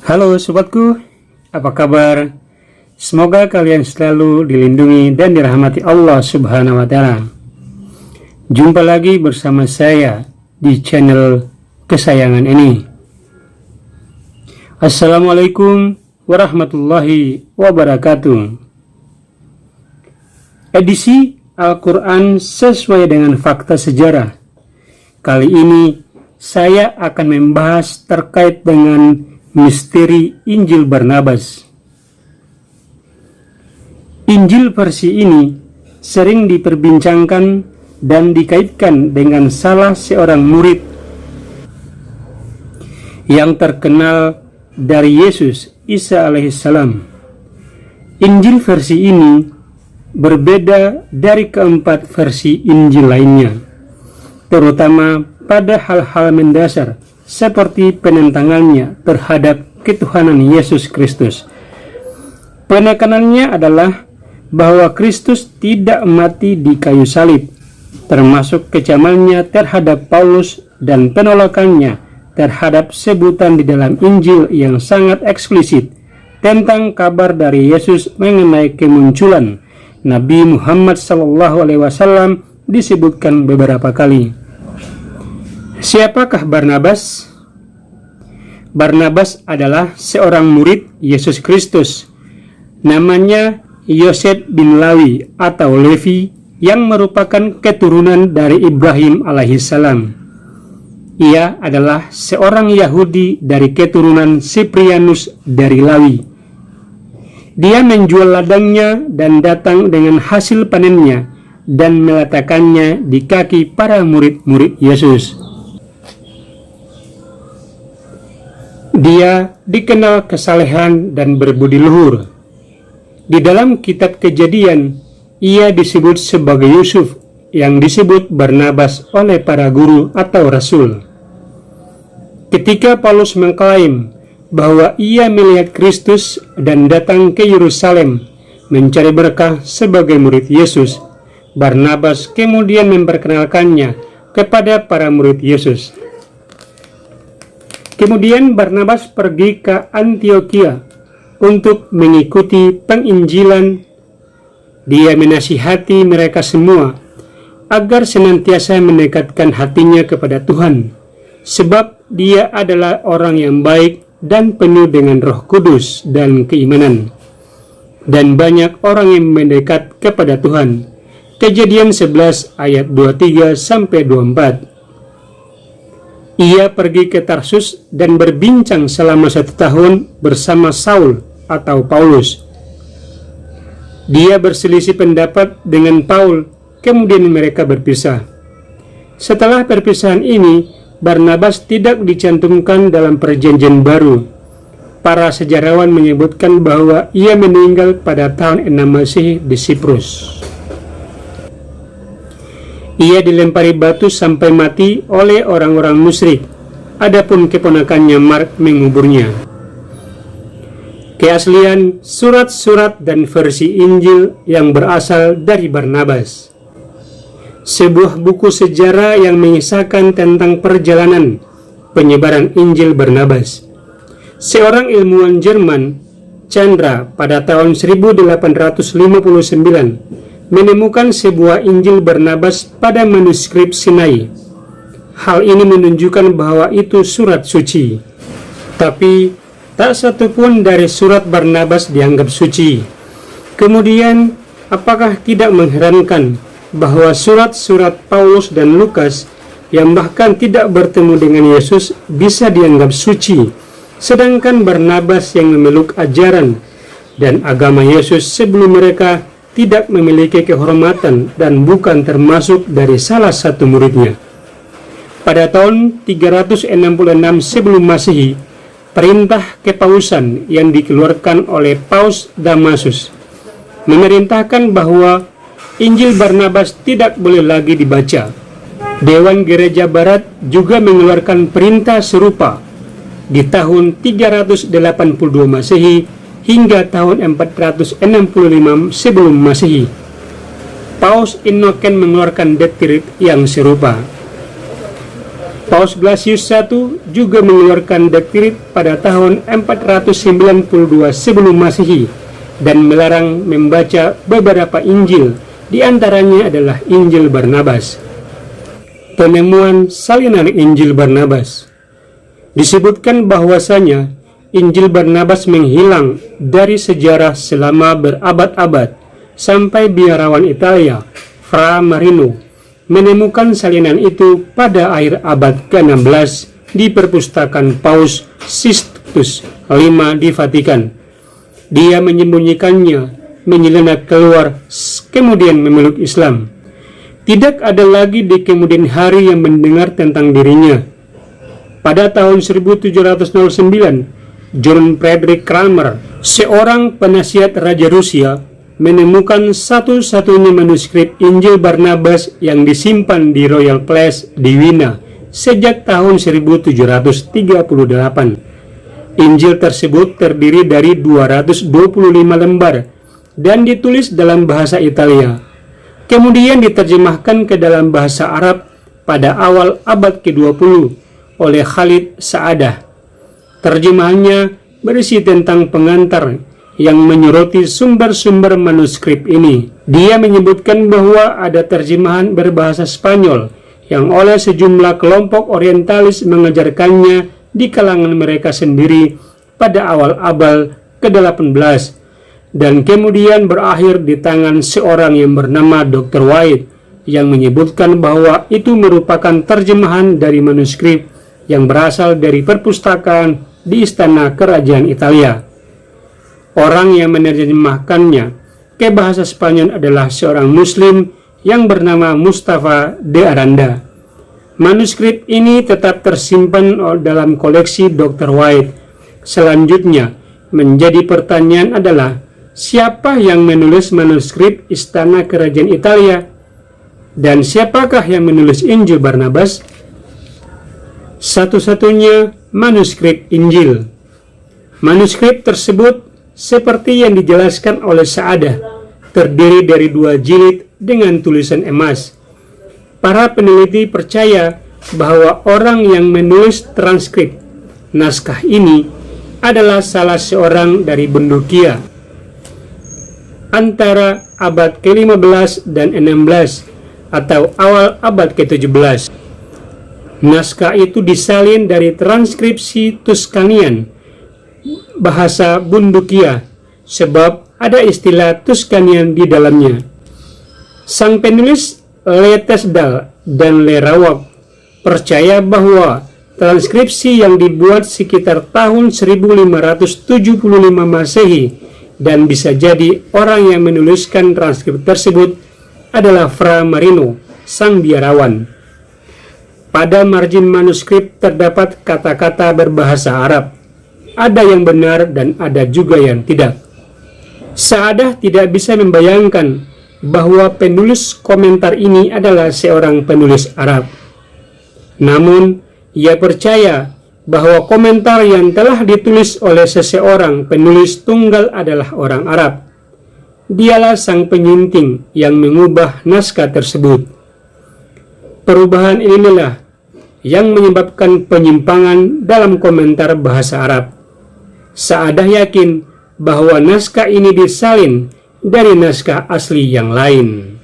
Halo sobatku, apa kabar? Semoga kalian selalu dilindungi dan dirahmati Allah Subhanahu wa Ta'ala. Jumpa lagi bersama saya di channel kesayangan ini. Assalamualaikum warahmatullahi wabarakatuh. Edisi Al-Quran sesuai dengan fakta sejarah. Kali ini saya akan membahas terkait dengan misteri Injil Barnabas. Injil versi ini sering diperbincangkan dan dikaitkan dengan salah seorang murid yang terkenal dari Yesus, Isa alaihissalam. Injil versi ini berbeda dari keempat versi Injil lainnya, terutama pada hal-hal mendasar seperti penentangannya terhadap ketuhanan Yesus Kristus. Penekanannya adalah bahwa Kristus tidak mati di kayu salib, termasuk kecamannya terhadap Paulus dan penolakannya terhadap sebutan di dalam Injil yang sangat eksplisit tentang kabar dari Yesus mengenai kemunculan Nabi Muhammad SAW disebutkan beberapa kali. Siapakah Barnabas? Barnabas adalah seorang murid Yesus Kristus. Namanya Yosef bin Lawi atau Levi yang merupakan keturunan dari Ibrahim alaihissalam. Ia adalah seorang Yahudi dari keturunan Siprianus dari Lawi. Dia menjual ladangnya dan datang dengan hasil panennya dan meletakkannya di kaki para murid-murid Yesus. Dia dikenal kesalehan dan berbudi luhur. Di dalam kitab Kejadian, ia disebut sebagai Yusuf yang disebut Barnabas oleh para guru atau rasul. Ketika Paulus mengklaim bahwa ia melihat Kristus dan datang ke Yerusalem mencari berkah sebagai murid Yesus, Barnabas kemudian memperkenalkannya kepada para murid Yesus. Kemudian Barnabas pergi ke Antiokhia untuk mengikuti penginjilan. Dia menasihati mereka semua agar senantiasa mendekatkan hatinya kepada Tuhan, sebab dia adalah orang yang baik dan penuh dengan Roh Kudus dan keimanan. Dan banyak orang yang mendekat kepada Tuhan. Kejadian 11 ayat 23-24. Ia pergi ke Tarsus dan berbincang selama 1 tahun bersama Saul atau Paulus. Dia berselisih pendapat dengan Paul, kemudian mereka berpisah. Setelah perpisahan ini, Barnabas tidak dicantumkan dalam perjanjian baru. Para sejarawan menyebutkan bahwa ia meninggal pada tahun 6 Masehi di Siprus. Ia dilempari batu sampai mati oleh orang-orang musyrik. Adapun keponakannya Mark menguburnya. Keaslian surat-surat dan versi Injil yang berasal dari Barnabas. Sebuah buku sejarah yang mengisahkan tentang perjalanan penyebaran Injil Barnabas. Seorang ilmuwan Jerman, Chandra, pada tahun 1859 menemukan sebuah Injil Barnabas pada manuskrip Sinai. Hal ini menunjukkan bahwa itu surat suci. Tapi tak satu pun dari surat Barnabas dianggap suci. Kemudian, apakah tidak mengherankan bahwa surat-surat Paulus dan Lukas yang bahkan tidak bertemu dengan Yesus bisa dianggap suci, sedangkan Barnabas yang memeluk ajaran dan agama Yesus sebelum mereka tidak memiliki kehormatan dan bukan termasuk dari salah satu muridnya. Pada tahun 366 sebelum Masehi, perintah kepausan yang dikeluarkan oleh Paus Damasus memerintahkan bahwa Injil Barnabas tidak boleh lagi dibaca. Dewan Gereja Barat juga mengeluarkan perintah serupa di tahun 382 Masehi hingga tahun 465 sebelum Masehi. Paus Inoken mengeluarkan dekret yang serupa. Paus Gelasius I juga mengeluarkan dekret pada tahun 492 sebelum Masehi dan melarang membaca beberapa Injil, di antaranya adalah Injil Barnabas. Penemuan salinan Injil Barnabas. Disebutkan bahwasanya Injil Barnabas menghilang dari sejarah selama berabad-abad sampai biarawan Italia, Fra Marino, menemukan salinan itu pada akhir abad ke-16 di perpustakaan Paus Sixtus V di Vatikan. Dia menyembunyikannya, menyelinap keluar, kemudian memeluk Islam. Tidak ada lagi di kemudian hari yang mendengar tentang dirinya. Pada tahun 1709, John Frederick Kramer, seorang penasihat Raja Rusia, menemukan satu-satunya manuskrip Injil Barnabas yang disimpan di Royal Palace di Wina sejak tahun 1738. Injil tersebut terdiri dari 225 lembar dan ditulis dalam bahasa Italia. Kemudian diterjemahkan ke dalam bahasa Arab pada awal abad ke-20 oleh Khalid Sa'adah. Terjemahannya berisi tentang pengantar yang menyoroti sumber-sumber manuskrip ini. Dia menyebutkan bahwa ada terjemahan berbahasa Spanyol yang oleh sejumlah kelompok orientalis mengajarkannya di kalangan mereka sendiri pada awal abad ke-18 dan kemudian berakhir di tangan seorang yang bernama Dr. White yang menyebutkan bahwa itu merupakan terjemahan dari manuskrip yang berasal dari perpustakaan di istana kerajaan Italia. Orang yang menerjemahkannya ke bahasa Spanyol adalah seorang Muslim yang bernama Mustafa de Aranda. Manuskrip ini tetap tersimpan dalam koleksi Dr. White. Selanjutnya, menjadi pertanyaan adalah, siapa yang menulis manuskrip istana kerajaan Italia? Dan siapakah yang menulis Injil Barnabas? Satu-satunya manuskrip Injil. Manuskrip tersebut, seperti yang dijelaskan oleh Sa'adah, terdiri dari 2 jilid dengan tulisan emas. Para peneliti percaya bahwa orang yang menulis transkrip naskah ini adalah salah seorang dari Bundukia antara abad ke-15 dan 16 atau awal abad ke-17. Naskah itu disalin dari transkripsi Tuscanian bahasa Bundukia, sebab ada istilah Tuscanian di dalamnya. Sang penulis Letesdal dan Lerawak percaya bahwa transkripsi yang dibuat sekitar tahun 1575 Masehi dan bisa jadi orang yang menuliskan transkrip tersebut adalah Fra Marino, sang biarawan. Pada margin manuskrip terdapat kata-kata berbahasa Arab. Ada yang benar dan ada juga yang tidak. Sa'adah tidak bisa membayangkan bahwa penulis komentar ini adalah seorang penulis Arab. Namun, ia percaya bahwa komentar yang telah ditulis oleh seseorang penulis tunggal adalah orang Arab. Dialah sang penyunting yang mengubah naskah tersebut. Perubahan inilah yang menyebabkan penyimpangan dalam komentar bahasa Arab. Sa'adah yakin bahwa naskah ini disalin dari naskah asli yang lain.